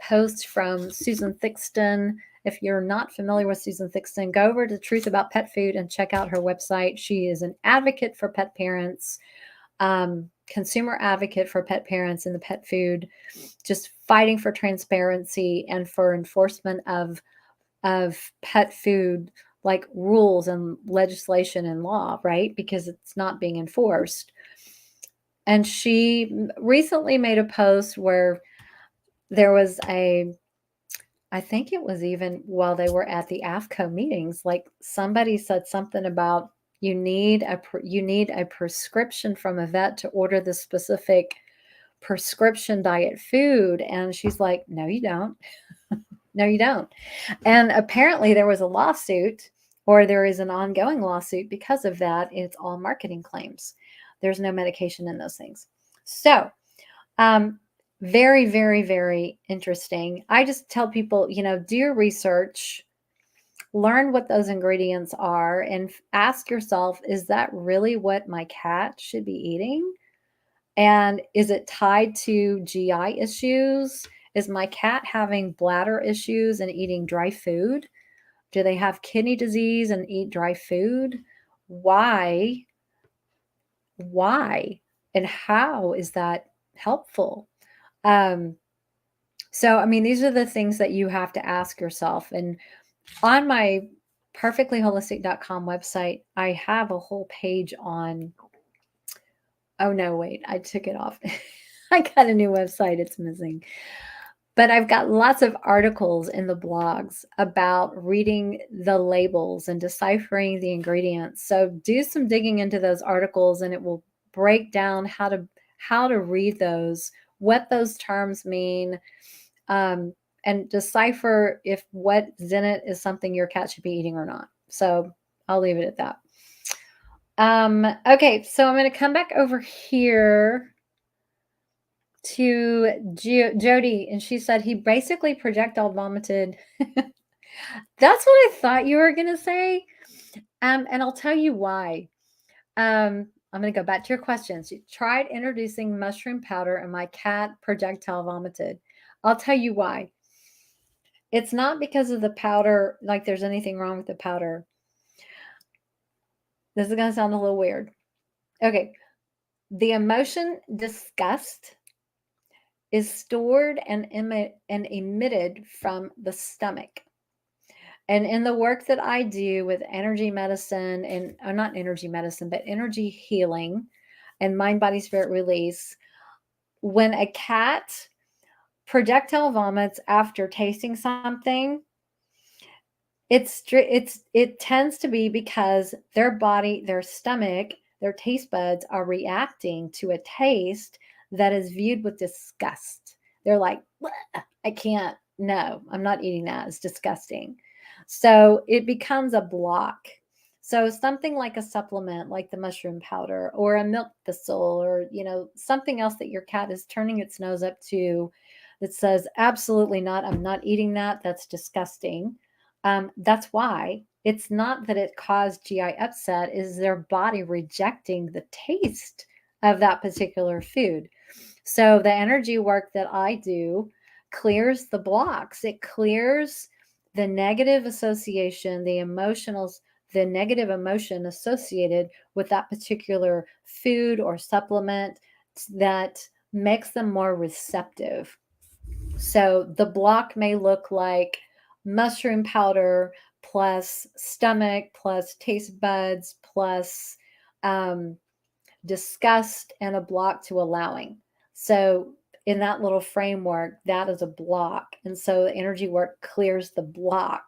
post from Susan Thixton. If you're not familiar with Susan Thixton, go over to Truth About Pet Food and check out her website. She is an advocate for pet parents, consumer advocate for pet parents in the pet food, just fighting for transparency and for enforcement of pet food, like rules and legislation and law, right? Because it's not being enforced. And she recently made a post where there was I think it was even while they were at the AFCO meetings, like somebody said something about you need a prescription from a vet to order the specific prescription diet food. And she's like, no, you don't. No, you don't. And apparently there was a lawsuit, or there is an ongoing lawsuit because of that. It's all marketing claims. There's no medication in those things. So, very, very, very interesting. I just tell people, do your research, learn what those ingredients are, and ask yourself, is that really what my cat should be eating? And is it tied to GI issues? Is my cat having bladder issues and eating dry food? Do they have kidney disease and eat dry food? Why? And how is that helpful? So, I mean, these are the things that you have to ask yourself. And on my perfectlyholistic.com website, I have a whole page on, oh no, wait, I took it off. I got a new website, it's missing. But I've got lots of articles in the blogs about reading the labels and deciphering the ingredients. So do some digging into those articles, and it will break down how to read those, what those terms mean, and decipher if what's in it is something your cat should be eating or not. So I'll leave it at that. Okay, so I'm going to come back over here to Jody, and she said he basically projectile vomited. That's what I thought you were going to say. And I'll tell you why. I'm going to go back to your questions. You tried introducing mushroom powder and my cat projectile vomited. I'll tell you why. It's not because of the powder, like there's anything wrong with the powder. This is going to sound a little weird. Okay. The emotion disgust is stored and emitted from the stomach. And in the work that I do with energy medicine and not energy medicine, but energy healing and mind, body, spirit release, when a cat projectile vomits after tasting something, it tends to be because their body, their stomach, their taste buds are reacting to a taste that is viewed with disgust. They're like, I can't, no, I'm not eating that. It's disgusting. So it becomes a block. So something like a supplement, like the mushroom powder or a milk thistle, or, something else that your cat is turning its nose up to that says, absolutely not, I'm not eating that. That's disgusting. That's why. It's not that it caused GI upset, is their body rejecting the taste of that particular food. So the energy work that I do clears the blocks. It clears the negative association, the negative emotion associated with that particular food or supplement that makes them more receptive. So the block may look like mushroom powder plus stomach plus taste buds plus um, disgust and a block to allowing. So in that little framework, that is a block. And so the energy work clears the block.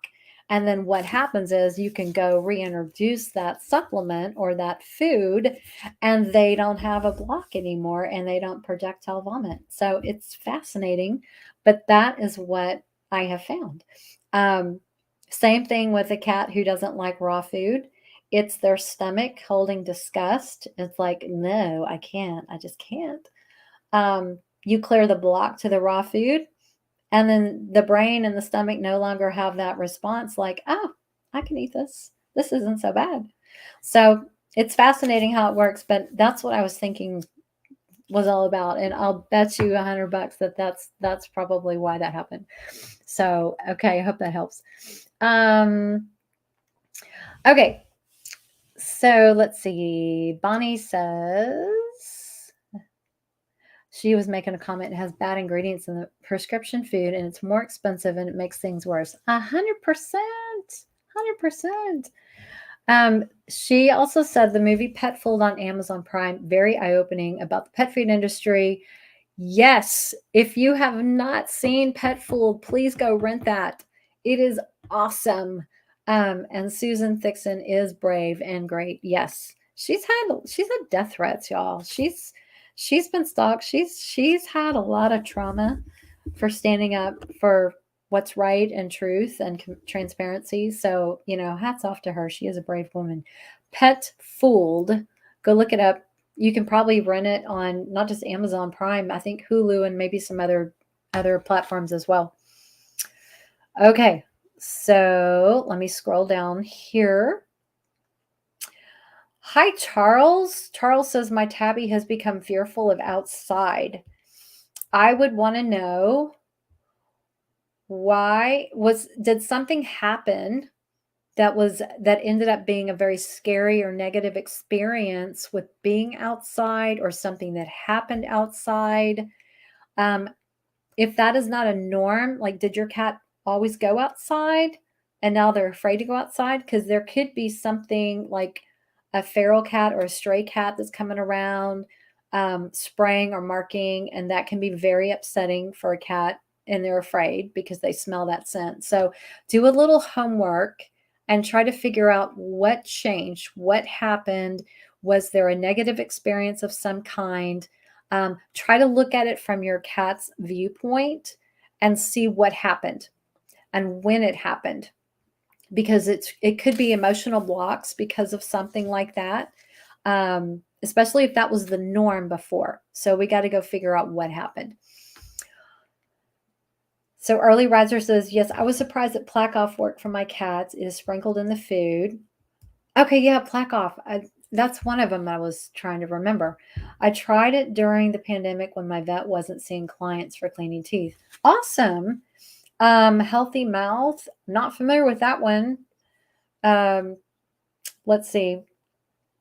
And then what happens is you can go reintroduce that supplement or that food, and they don't have a block anymore and they don't projectile vomit. So it's fascinating, but that is what I have found. Same thing with a cat who doesn't like raw food. It's their stomach holding disgust. It's like, no, I can't. I just can't. You clear the block to the raw food, and then the brain and the stomach no longer have that response like, oh, I can eat this. This isn't so bad. So it's fascinating how it works, but that's what I was thinking was all about. And I'll bet you $100 that that's probably why that happened. So, okay, I hope that helps. Okay. So let's see. Bonnie says she was making a comment. It has bad ingredients in the prescription food and it's more expensive and it makes things worse. 100%. 100%. She also said the movie Pet Food on Amazon Prime, very eye-opening about the pet food industry. Yes, if you have not seen Pet Food, please go rent that. It is awesome. And Susan Thixon is brave and great. Yes, she's had death threats, y'all. She's been stalked. She's had a lot of trauma for standing up for what's right and truth and transparency. So, hats off to her. She is a brave woman. Pet Fooled, go look it up. You can probably rent it on not just Amazon Prime, I think Hulu and maybe some other platforms as well. Okay, so let me scroll down here. Hi, Charles. Charles says, my tabby has become fearful of outside. I would want to know did something happen that ended up being a very scary or negative experience with being outside or something that happened outside? If that is not a norm, like did your cat always go outside and now they're afraid to go outside? Because there could be something like a feral cat or a stray cat that's coming around spraying or marking, and that can be very upsetting for a cat, and they're afraid because they smell that scent. So do a little homework and try to figure out what changed, what happened. Was there a negative experience of some kind? Try to look at it from your cat's viewpoint and see what happened and when it happened, because it could be emotional blocks because of something like that, especially if that was the norm before. So we got to go figure out what happened. So Early Riser says, yes, I was surprised that plaque off worked for my cats. It is sprinkled in the food. Okay, yeah, plaque off. That's one of them I was trying to remember. I tried it during the pandemic when my vet wasn't seeing clients for cleaning teeth. Awesome. Healthy Mouth. Not familiar with that one. Let's see.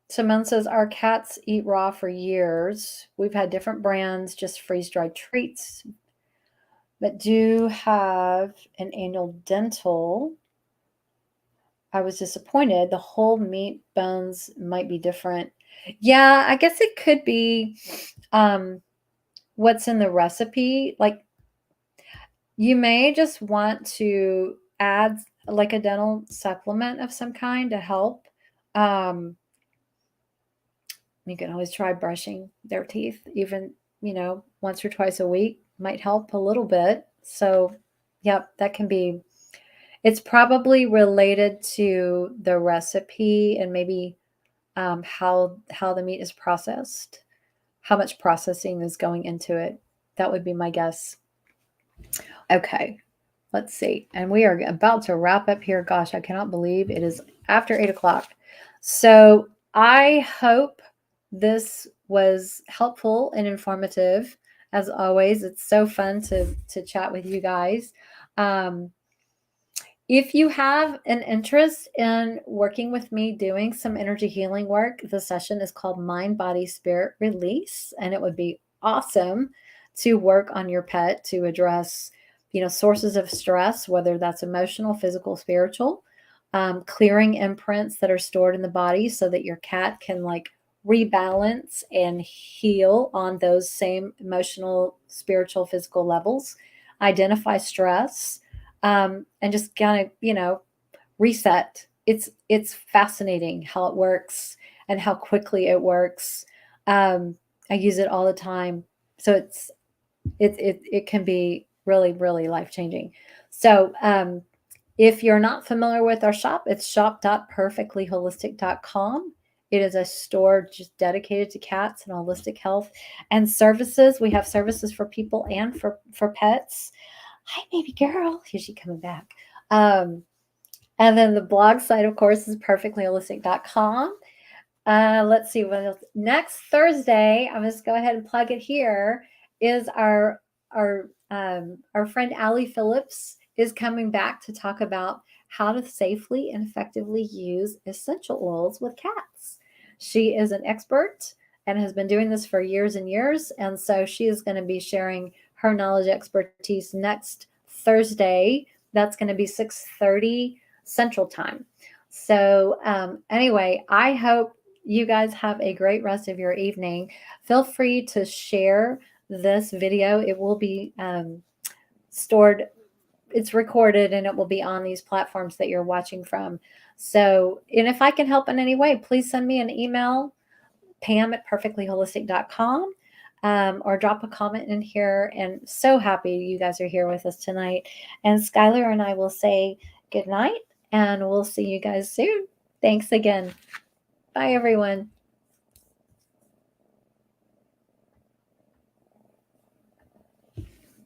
Simone says, our cats eat raw for years. We've had different brands, just freeze-dried treats, but do have an annual dental. I was disappointed. The whole meat bones might be different. Yeah, I guess it could be what's in the recipe. Like you may just want to add like a dental supplement of some kind to help. You can always try brushing their teeth, even, once or twice a week might help a little bit. So, yep, that can be. It's probably related to the recipe and maybe how the meat is processed, how much processing is going into it. That would be my guess. Okay, let's see. And we are about to wrap up here. Gosh, I cannot believe it is after 8 o'clock. So I hope this was helpful and informative. As always, it's so fun to chat with you guys. If you have an interest in working with me doing some energy healing work, the session is called Mind, Body, Spirit Release, and it would be awesome to work on your pet to address, sources of stress, whether that's emotional, physical, spiritual, clearing imprints that are stored in the body so that your cat can like rebalance and heal on those same emotional, spiritual, physical levels, identify stress, and just kind of, reset. It's fascinating how it works and how quickly it works. I use it all the time, so it can be really, really life changing. So if you're not familiar with our shop, it's shop.purrrfectlyholistic.com. It is a store just dedicated to cats and holistic health and services. We have services for people and for pets. Hi, baby girl. Here she coming back. And then the blog site, of course, is perfectlyholistic.com. Let's see what else. Next Thursday, I'm just go ahead and plug it here, is our friend Allie Phillips is coming back to talk about how to safely and effectively use essential oils with cats. She is an expert and has been doing this for years and years. And so she is going to be sharing her knowledge, expertise next Thursday. That's going to be 6:30 Central Time. So anyway, I hope you guys have a great rest of your evening. Feel free to share this video. It will be stored. It's recorded and it will be on these platforms that you're watching from. So, and if I can help in any way, please send me an email, pam@perfectlyholistic.com, or drop a comment in here. And so happy you guys are here with us tonight. And Skylar and I will say good night, and we'll see you guys soon. Thanks again. Bye, everyone.